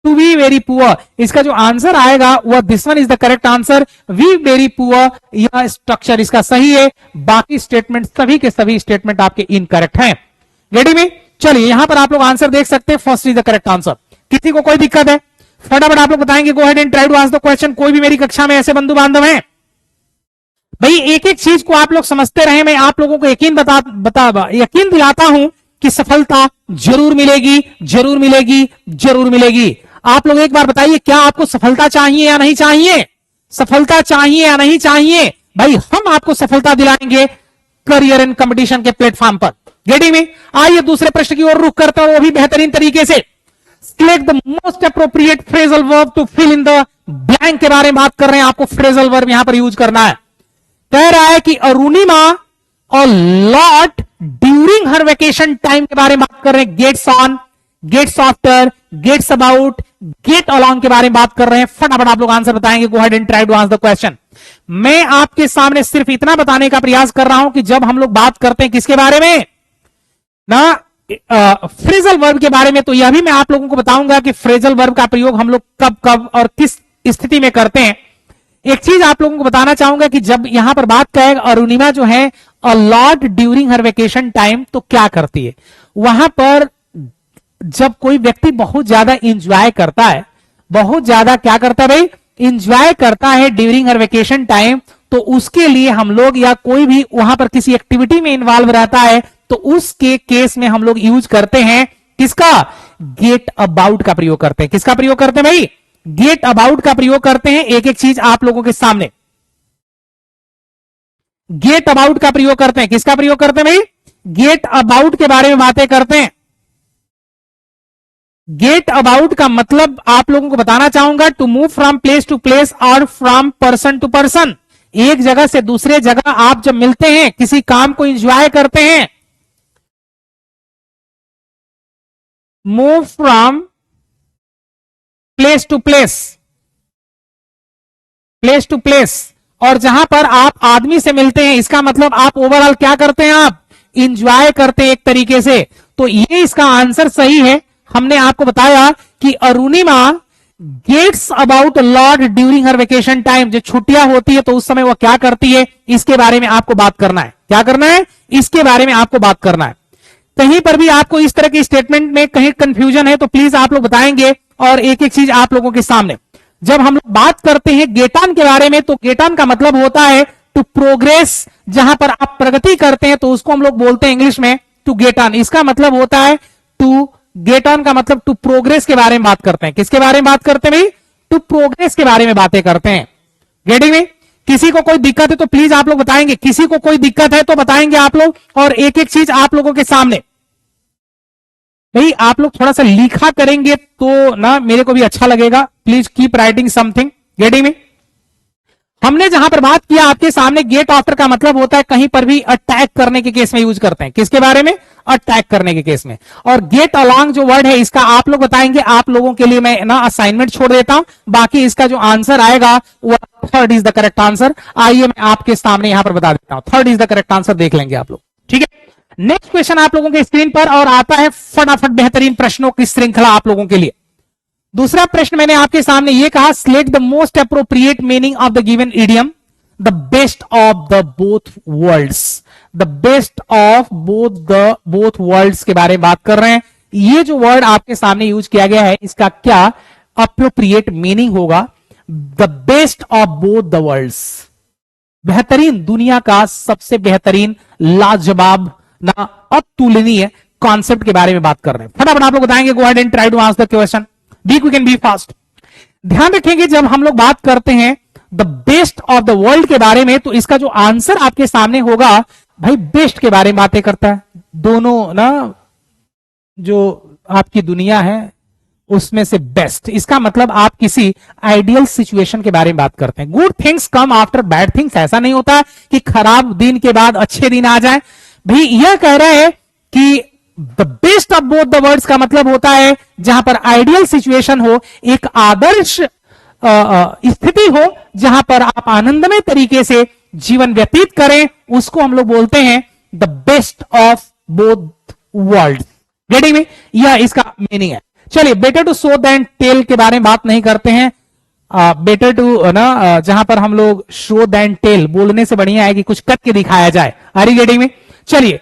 टू बी वेरी पुअर, इसका जो आंसर आएगा वह this one is the correct answer. We very poor, यह स्ट्रक्चर इसका सही है। बाकी स्टेटमेंट सभी के सभी स्टेटमेंट आपके इनकरेक्ट हैं। रेडी में? चलिए यहां पर आप लोग आंसर देख सकते हैं। First is the correct answer. किसी को कोई दिक्कत है? फटाफट आप लोग बताएंगे। Go ahead and try to answer the question. कोई भी मेरी कक्षा में ऐसे बंधु बांधव हैं? भाई एक एक चीज को आप लोग समझते रहे। मैं आप लोगों को यकीन दिलाता हूं कि सफलता जरूर मिलेगी, जरूर मिलेगी, जरूर मिलेगी। आप लोग एक बार बताइए, क्या आपको सफलता चाहिए या नहीं चाहिए? सफलता चाहिए या नहीं चाहिए? भाई हम आपको सफलता दिलाएंगे करियर एंड कंपटीशन के प्लेटफॉर्म पर। Getting me? आइए दूसरे प्रश्न की ओर रुख करते हैं, वो भी बेहतरीन तरीके से। Select the most appropriate phrasal verb to fill in the blank के बारे में बात कर रहे हैं। आपको फ्रेजल वर्ब यहां पर यूज करना है। कह रहा है कि अरुणिमा और lot during her vacation time के बारे में बात कर रहे हैं। Gets on, gets after, gets about, get along के बारे में बात कर रहे हैं। फटाफट आप लोग आंसर बताएंगे। Go ahead and try to answer the question. मैं आपके सामने सिर्फ इतना बताने का प्रयास कर रहा हूं कि जब हम लोग बात करते हैं किसके बारे में ना, फ्रेजल वर्ब के बारे में, तो यह भी मैं आप लोगों को बताऊंगा कि फ्रेजल वर्ब का प्रयोग हम लोग कब कब और किस स्थिति में करते हैं। एक चीज आप लोगों को बताना चाहूंगा कि जब यहां पर बात करें अरुणिमा जो है a lot during her vacation time, तो क्या करती है वहां पर? जब कोई व्यक्ति बहुत ज्यादा इंजॉय करता है, बहुत ज्यादा क्या करता है भाई, इंजॉय करता है ड्यूरिंग हर वेकेशन टाइम, तो उसके लिए हम लोग या कोई भी वहां पर किसी एक्टिविटी में इन्वॉल्व रहता है, तो उसके केस में हम लोग यूज करते हैं किसका? गेट अबाउट का प्रयोग करते हैं। किसका प्रयोग करते हैं भाई? गेट अबाउट का प्रयोग करते हैं। एक एक चीज आप लोगों के सामने, गेट अबाउट का प्रयोग करते हैं। किसका प्रयोग करते हैं भाई? गेट अबाउट के बारे में बातें करते हैं। गेट अबाउट का मतलब आप लोगों को बताना चाहूंगा, to move from place to place और फ्रॉम पर्सन टू पर्सन। एक जगह से दूसरे जगह आप जब मिलते हैं, किसी काम को एंजॉय करते हैं, move from place to place, place to place, और जहां पर आप आदमी से मिलते हैं, इसका मतलब आप ओवरऑल क्या करते हैं? आप इंजॉय करते हैं एक तरीके से। तो ये इसका आंसर सही है। हमने आपको बताया कि Arunima gets about lot during her vacation time. जो छुट्टियां होती है तो उस समय वो क्या करती है, इसके बारे में आपको बात करना है। क्या करना है? इसके बारे में आपको बात करना है। कहीं पर भी आपको इस तरह के स्टेटमेंट में कहीं कंफ्यूजन है तो प्लीज आप लोग बताएंगे। और एक एक चीज आप लोगों के सामने, जब हम लोग बात करते हैं गेटान के बारे में, तो गेटान का मतलब होता है टू प्रोग्रेस। जहां पर आप प्रगति करते हैं तो उसको हम लोग बोलते हैं इंग्लिश में टू गेट ऑन। इसका मतलब होता है टू गेट ऑन का मतलब टू प्रोग्रेस के बारे में बात करते हैं। किसके बारे में बात करते हैं भाई? टू प्रोग्रेस के बारे में बातें करते हैं। गेटिंग में? किसी को कोई दिक्कत है तो प्लीज आप लोग बताएंगे। किसी को कोई दिक्कत है तो बताएंगे आप लोग। और एक एक चीज आप लोगों के सामने भाई, आप लोग थोड़ा सा लिखा करेंगे तो ना मेरे को भी अच्छा लगेगा। Please keep writing something. Getting में? हमने जहां पर बात किया आपके सामने, गेट आफ्टर का मतलब होता है कहीं पर भी अटैक करने के केस में यूज करते हैं। किसके बारे में? अटैक करने के केस में। और गेट अलॉन्ग जो वर्ड है, इसका आप लोग बताएंगे। आप लोगों के लिए मैं ना असाइनमेंट छोड़ देता हूं, बाकी इसका जो आंसर आएगा वो third is the correct answer. आइए मैं आपके सामने यहां पर बता देता हूं, third is the correct answer. देख लेंगे आप लोग, ठीक है। नेक्स्ट क्वेश्चन आप लोगों के स्क्रीन पर, और आता है फटाफट बेहतरीन प्रश्नों की श्रृंखला आप लोगों के लिए। दूसरा प्रश्न मैंने आपके सामने यह कहा, select the most appropriate meaning of the given idiom, the best of the both worlds. The best of both worlds के बारे में बात कर रहे हैं। ये जो वर्ड आपके सामने यूज किया गया है, इसका क्या अप्रोप्रिएट मीनिंग होगा? The best of both the worlds, बेहतरीन, दुनिया का सबसे बेहतरीन, लाजवाब, ना अतुलनीय कॉन्सेप्ट के बारे में बात कर रहे हैं। फटाफट आप लोग बताएंगे। Go ahead and try to answer the question. Be quick and be fast. ध्यान रखेंगे जब हम लोग बात करते हैं the best of the world के बारे में, तो इसका जो आंसर आपके सामने होगा भाई, बेस्ट के बारे में बातें करता है। दोनों ना जो आपकी दुनिया है उसमें से बेस्ट, इसका मतलब आप किसी आइडियल सिचुएशन के बारे में बात करते हैं। Good things come after bad things. ऐसा नहीं होता कि खराब दिन के बाद अच्छे दिन आ जाए। भाई यह कह रहा है कि the best of both the worlds का मतलब होता है जहां पर आइडियल सिचुएशन हो, एक आदर्श स्थिति हो जहां पर आप आनंदमय तरीके से जीवन व्यतीत करें, उसको हम लोग बोलते हैं the best of both world. Getting me? यह इसका मीनिंग है। चलिए, better to show than tell के बारे में बात नहीं करते हैं। बेटर टू ना, जहां पर हम लोग शो देन टेल, बोलने से बढ़िया है कि कुछ करके दिखाया जाए। Are you getting me? चलिए,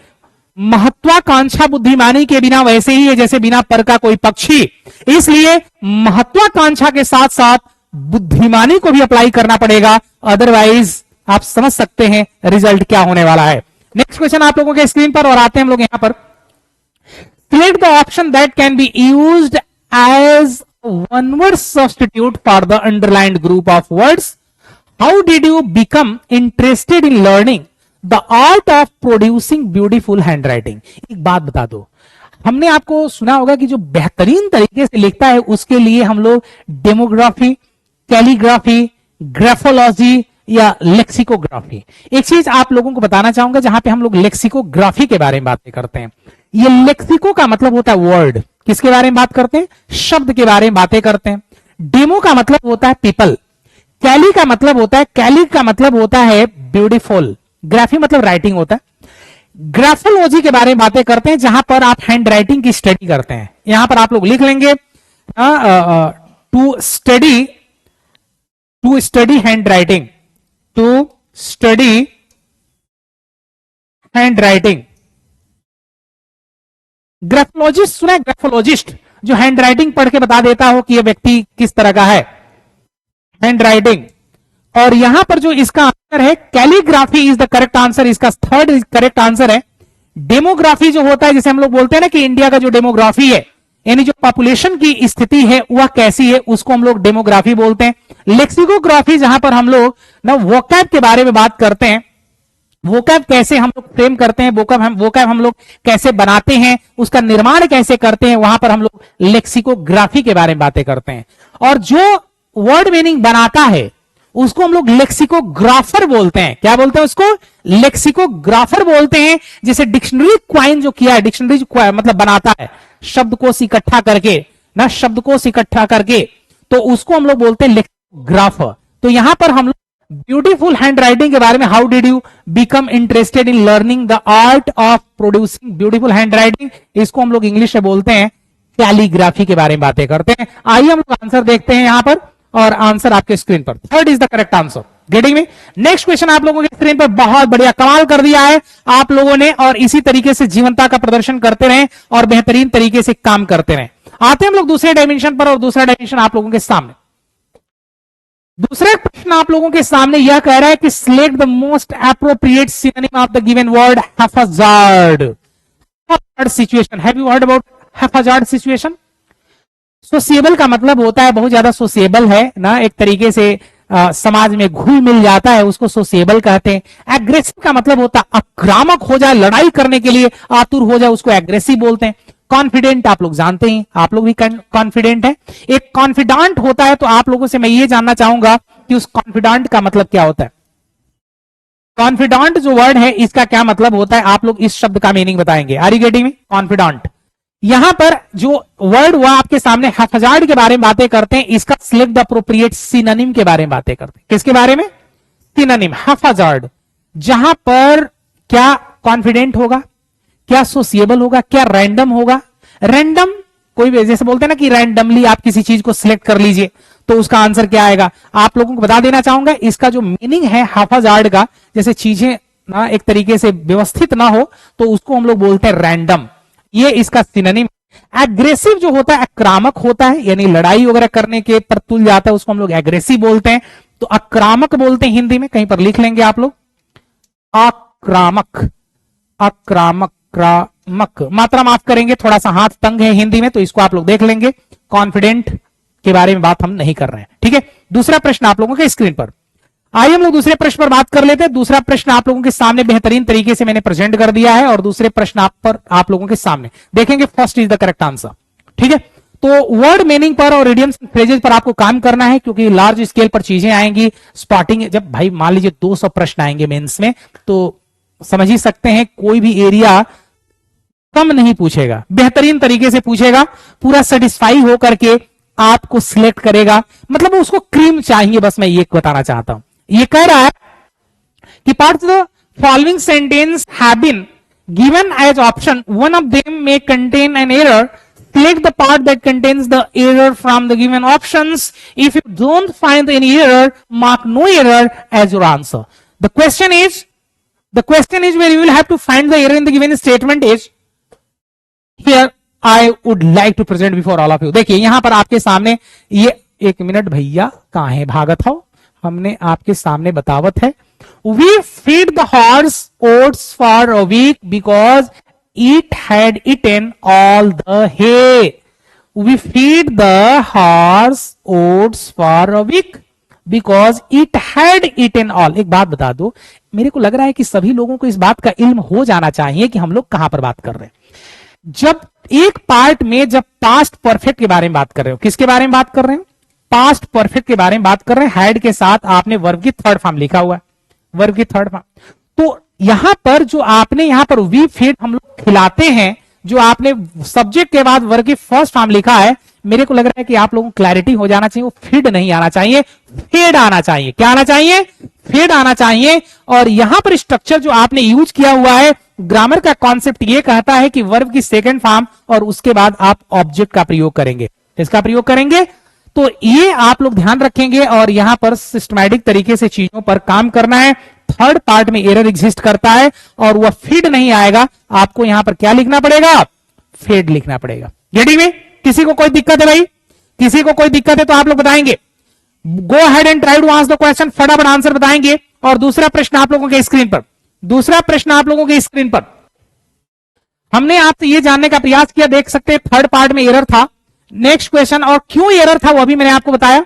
महत्वाकांक्षा बुद्धिमानी के बिना वैसे ही है जैसे बिना पर का कोई पक्षी। इसलिए महत्वाकांक्षा के साथ साथ बुद्धिमानी को भी अप्लाई करना पड़ेगा, अदरवाइज आप समझ सकते हैं रिजल्ट क्या होने वाला है। नेक्स्ट क्वेश्चन आप लोगों के स्क्रीन पर, और आते हैं हम लोग यहां पर। Select the option that can be used as one word substitute for the underlined group of words. How did you become interested in learning the art of producing beautiful handwriting? एक बात बता दो, हमने आपको सुना होगा कि जो बेहतरीन तरीके से लिखता है उसके लिए हम लोग डेमोग्राफी, कैलीग्राफी, ग्राफोलॉजी या लेक्सिकोग्राफी। एक चीज आप लोगों को बताना चाहूंगा, जहां पे हम लोग लेक्सिकोग्राफी के बारे में बातें करते हैं, ये लेक्सिको का मतलब होता है वर्ड, किसके बारे में बात करते हैं? शब्द के बारे में बातें करते हैं। डेमो का मतलब होता है पीपल, कैली का मतलब होता है ब्यूटीफुल, ग्राफी मतलब राइटिंग होता है। ग्राफोलॉजी के बारे में बातें करते हैं, जहां पर आप हैंड राइटिंग की स्टडी करते हैं। यहां पर आप लोग लिख लेंगे to study handwriting, to study handwriting. Graphologist सुना है? ग्राफोलॉजिस्ट जो हैंड राइटिंग पढ़ के बता देता हो कि यह व्यक्ति किस तरह का है, हैंड राइटिंग। और यहां पर जो इसका आंसर है calligraphy is the correct answer, इसका थर्ड करेक्ट आंसर है। डेमोग्राफी जो होता है, जैसे हम लोग बोलते हैं ना कि इंडिया का जो डेमोग्राफी है, यानी जो पॉपुलेशन की स्थिति है वह कैसी है, उसको हम लोग डेमोग्राफी बोलते हैं। लेक्सिकोग्राफी जहां पर हम लोग ना वोकैब के बारे में बात करते हैं, वोकैब कैसे हम लोग फ्रेम करते हैं, वोकैब हम लोग कैसे बनाते हैं, उसका निर्माण कैसे करते हैं, वहां पर हम लोग लेक्सिकोग्राफी के बारे में बातें करते हैं। और जो वर्ड मीनिंग बनाता है उसको हम लोग लेक्सिकोग्राफर बोलते हैं। क्या बोलते हैं उसको? लेक्सिकोग्राफर बोलते हैं। जैसे डिक्शनरी क्वाइन जो किया है, डिक्शनरी मतलब बनाता है शब्दकोश इकट्ठा करके ना, शब्दकोश इकट्ठा करके, तो उसको हम लोग बोलते हैं लेक्सिकोग्राफर। तो यहां पर हम लोग ब्यूटीफुल हैंड राइटिंग के बारे में, how did you become interested in learning the art of producing beautiful hand writing, इसको हम लोग इंग्लिश में बोलते हैं कैलीग्राफी के बारे में बातें करते हैं। आइए हम लोग आंसर देखते हैं यहां पर, और आंसर आपके स्क्रीन पर, third is the correct answer. Getting में? नेक्स्ट क्वेश्चन आप लोगों के स्क्रीन पर, बहुत बढ़िया, कमाल कर दिया है आप लोगों ने, और इसी तरीके से जीवंता का प्रदर्शन करते रहें और बेहतरीन तरीके से काम करते रहें। आते हैं हम लोग दूसरे डायमेंशन पर, और दूसरा डायमेंशन आप लोगों के सामने, दूसरा प्रश्न आप लोगों के सामने यह कह रहा है कि select the most appropriate synonym of the given word haphazard. Situation, have you heard about haphazard situation? Sociable का मतलब होता है बहुत ज्यादा सोसिएबल है ना, एक तरीके से समाज में घुल मिल जाता है, उसको सोसिएबल कहते हैं। एग्रेसिव का मतलब होता है आक्रामक हो जाए, लड़ाई करने के लिए आतुर हो जाए, उसको एग्रेसिव बोलते हैं। कॉन्फिडेंट आप लोग जानते हैं, आप लोग भी कॉन्फिडेंट हैं। एक कॉन्फिडेंट होता है, तो आप लोगों से मैं ये जानना चाहूंगा कि उस कॉन्फिडेंट का मतलब क्या होता है। कॉन्फिडेंट जो वर्ड है इसका क्या मतलब होता है, आप लोग इस शब्द का मीनिंग बताएंगे। Are you getting me? Confident. यहां पर जो वर्ड हुआ आपके सामने, हैफाजार्ड के बारे में बातें करते हैं, इसका सिलेक्ट द अप्रोप्रिएट सिनोनिम के बारे में बातें करते हैं। किसके बारे में? सिनोनिम, हैफाजार्ड। जहां पर क्या कॉन्फिडेंट होगा, क्या सोसिएबल होगा, क्या रैंडम होगा? रैंडम, कोई भी जैसे बोलते हैं ना कि रैंडमली आप किसी चीज को सिलेक्ट कर लीजिए, तो उसका आंसर क्या आएगा? आप लोगों को बता देना चाहूंगा, इसका जो मीनिंग है हैफाजार्ड का, जैसे चीजें ना एक तरीके से व्यवस्थित ना हो, तो उसको हम लोग बोलते हैं रैंडम, ये इसका सिनोनिम। एग्रेसिव जो होता है आक्रामक होता है, यानी लड़ाई वगैरह करने के पर तुल जाता है, उसको हम लोग एग्रेसिव बोलते हैं। तो आक्रामक बोलते हैं हिंदी में, कहीं पर लिख लेंगे आप लोग, आक्रामक, आक्रामक, क्रामक। मात्रा माफ करेंगे, थोड़ा सा हाथ तंग है हिंदी में, तो इसको आप लोग देख लेंगे। कॉन्फिडेंट के बारे में बात हम नहीं कर रहे हैं, ठीक है। दूसरा प्रश्न आप लोगों के स्क्रीन पर, आइए हम लोग दूसरे प्रश्न पर बात कर लेते हैं। दूसरा प्रश्न आप लोगों के सामने बेहतरीन तरीके से मैंने प्रेजेंट कर दिया है, और दूसरे प्रश्न आप लोगों के सामने देखेंगे। First is the correct answer, ठीक है। तो वर्ड मीनिंग पर और इडियम्स फ्रेजेस पर आपको काम करना है, क्योंकि लार्ज स्केल पर चीजें आएंगी। स्पॉटिंग, जब भाई मान लीजिए 200 प्रश्न आएंगे मेंस में, तो समझ ही सकते हैं कोई भी एरिया कम नहीं पूछेगा, बेहतरीन तरीके से पूछेगा, पूरा सेटिस्फाई हो करके आपको सिलेक्ट करेगा। मतलब उसको क्रीम चाहिए, बस मैं ये बताना चाहता हूं। ये कह रहा है कि parts the following sentence have been given as option, one of them may contain an error, select the part that contains the error from the given options. If you don't find any error, mark no error as your answer. The question is where you will have to find the error in the given statement is here. I would like to present before all of you. देखिए यहां पर आपके सामने ये, एक minute भैया कहां है, भागत हो, हमने आपके सामने बतावत है। We feed the horse oats for a week because it had eaten all the hay. We feed the horse oats for a week. Because it had eaten all. एक बात बता दो, मेरे को लग रहा है कि सभी लोगों को इस बात का इल्म हो जाना चाहिए कि हम लोग कहां पर बात कर रहे हैं। जब एक पार्ट में जब पास्ट परफेक्ट के बारे में बात कर रहे हो, किसके बारे में बात कर रहे हो? पास्ट परफेक्ट के बारे में बात कर रहे हैं। हैड के साथ आपने वर्ब की थर्ड फॉर्म लिखा हुआ है, वर्ब की थर्ड फॉर्म। तो यहां पर जो आपने यहां पर वी फीड हम लोग खिलाते हैं, जो आपने सब्जेक्ट के बाद वर्ब की फर्स्ट फॉर्म लिखा है, मेरे को लग रहा है कि आप लोगों को क्लैरिटी हो जाना चाहिए, वो फीड नहीं आना चाहिए, फेड आना चाहिए। क्या आना चाहिए? फेड आना चाहिए। और यहां पर स्ट्रक्चर जो आपने यूज किया हुआ है, ग्रामर का कॉन्सेप्ट ये कहता है कि वर्ब की सेकंड फॉर्म और उसके बाद आप ऑब्जेक्ट का प्रयोग करेंगे। इसका प्रयोग करेंगे, तो ये आप लोग ध्यान रखेंगे और यहां पर सिस्टमैटिक तरीके से चीजों पर काम करना है। थर्ड पार्ट में एरर एग्जिस्ट करता है और वह फीड नहीं आएगा, आपको यहां पर क्या लिखना पड़ेगा? फेड लिखना पड़ेगा। गेटिंग में? किसी को कोई दिक्कत है भाई? किसी को कोई दिक्कत है तो आप लोग बताएंगे। Go ahead and try to answer the question, फटाफट आंसर बताएंगे। और दूसरा प्रश्न आप लोगों के स्क्रीन पर, दूसरा प्रश्न आप लोगों के स्क्रीन पर, हमने आपसे यह जानने का प्रयास किया, देख सकते हैं थर्ड पार्ट में एरर था। नेक्स्ट क्वेश्चन, और क्यों एरर था वो अभी मैंने आपको बताया।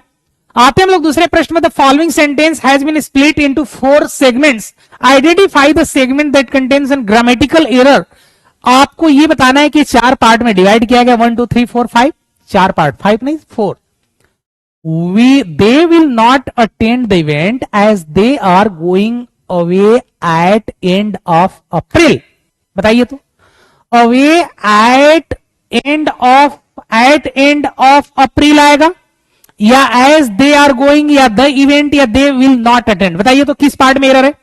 आते हम लोग दूसरे प्रश्न में। The following sentence has been split into 4 segments, identify the segment that contains an grammatical error. आपको यह बताना है कि 4 पार्ट में डिवाइड किया गया, 1 2 3 4 5, 4 पार्ट, 5 नहीं 4। they will not attend the event as they are going away at end of April। बताइए तो, away at end of April आएगा, या as they are going, या the event, या they will not attend। बताइए तो किस पार्ट में एरर है?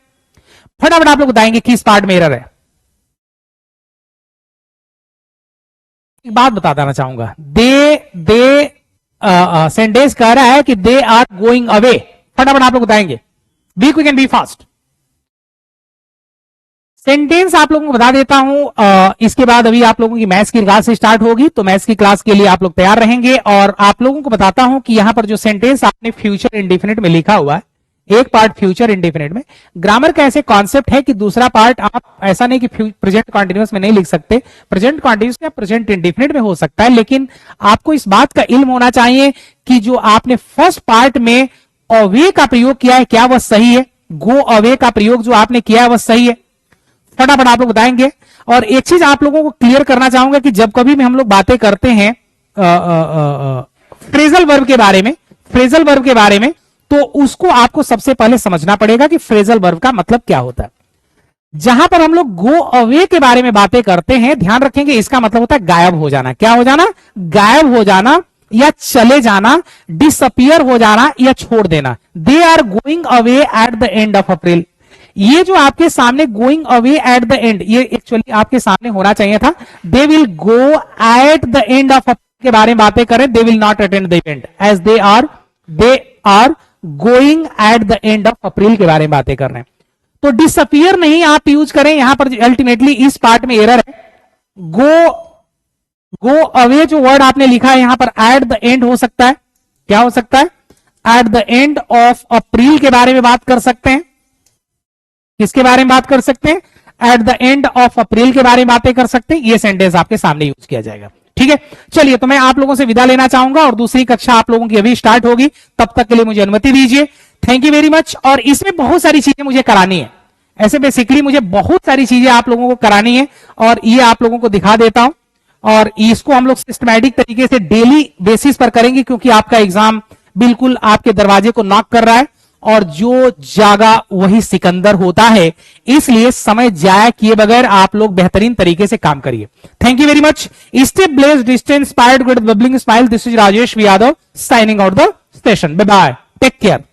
फटाफट आप लोग बताएंगे किस पार्ट में एरर है। एक बात बता देना चाहूंगा, दे सेंटेंस कह रहा है कि दे आर गोइंग अवे। फटाफट आप लोग बताएंगे, be quick and be fast. Sentence आप लोगों को बता देता हूं। इसके बाद अभी आप लोगों की मैथ्स की क्लास स्टार्ट होगी, तो मैथ्स की क्लास के लिए आप लोग तैयार रहेंगे। और आप लोगों को बताता हूं कि यहां पर जो सेंटेंस आपने फ्यूचर इंडेफिनिट में लिखा हुआ है, एक पार्ट फ्यूचर इंडेफिनिट में, ग्रामर का ऐसे कॉन्सेप्ट है कि दूसरा पार्ट आप ऐसा नहीं कि प्रेजेंट कॉन्टिन्यूअस में नहीं लिख सकते, प्रेजेंट कॉन्टिन्यूअस या प्रेजेंट इंडेफिनिट में हो सकता है, लेकिन आपको इस बात का इल्म होना चाहिए कि जो आपने फर्स्ट पार्ट में अवे का प्रयोग किया है, क्या वह सही है? गो अवे का प्रयोग जो आपने किया है वह सही है? फटाफट आप लोग बताएंगे। और एक चीज आप लोगों को क्लियर करना चाहूंगा कि जब कभी भी हम लोग बातें करते हैं फ्रेजल वर्ब के बारे में, फ्रेजल वर्ब के बारे में, तो उसको आपको सबसे पहले समझना पड़ेगा कि फ्रेजल वर्ब का मतलब क्या होता है। जहां पर हम लोग गो अवे के बारे में बातें करते हैं, ध्यान रखेंगे इसका मतलब होता है गायब हो जाना। क्या हो जाना? गायब हो जाना या चले जाना, डिसअपियर हो जाना या छोड़ देना। They are going away at the end of April. ये जो आपके सामने going away at the end, ये एक्चुअली आपके सामने होना चाहिए था। They will go at the end of April के बारे में बातें करें, they will not attend the event, as they are going at the end of April के बारे में बातें कर रहे हैं। तो डिसअपियर नहीं आप यूज करें, यहां पर अल्टीमेटली इस पार्ट में एरर है। गो अवे जो वर्ड आपने लिखा है यहां पर एट द एंड हो सकता है, क्या हो सकता है? Eight the end of April के बारे में बात कर सकते हैं। किसके बारे में बात कर सकते हैं? Eight the end of April के बारे में बातें कर सकते हैं। ये सेंटेंस आपके सामने यूज किया जाएगा। ठीक है, चलिए तो मैं आप लोगों से विदा लेना चाहूंगा और दूसरी कक्षा आप लोगों की अभी स्टार्ट होगी, तब तक के लिए मुझे अनुमति दीजिए। Thank you very much. और इसमें बहुत सारी चीजें मुझे करानी है, ऐसे बेसिकली मुझे बहुत सारी चीजें आप लोगों को करानी है और ये आप लोगों को दिखा देता हूं। और इसको हम लोग सिस्टमैटिक तरीके से डेली बेसिस पर करेंगे, क्योंकि आपका एग्जाम बिल्कुल आपके दरवाजे को नॉक कर रहा है और जो जागा वही सिकंदर होता है, इसलिए समय जाया किए बगैर आप लोग बेहतरीन तरीके से काम करिए। Thank you very much. Stay blessed, stay inspired, good bubbling smile. This is Rajesh Yadav signing out the station. Bye bye, take care.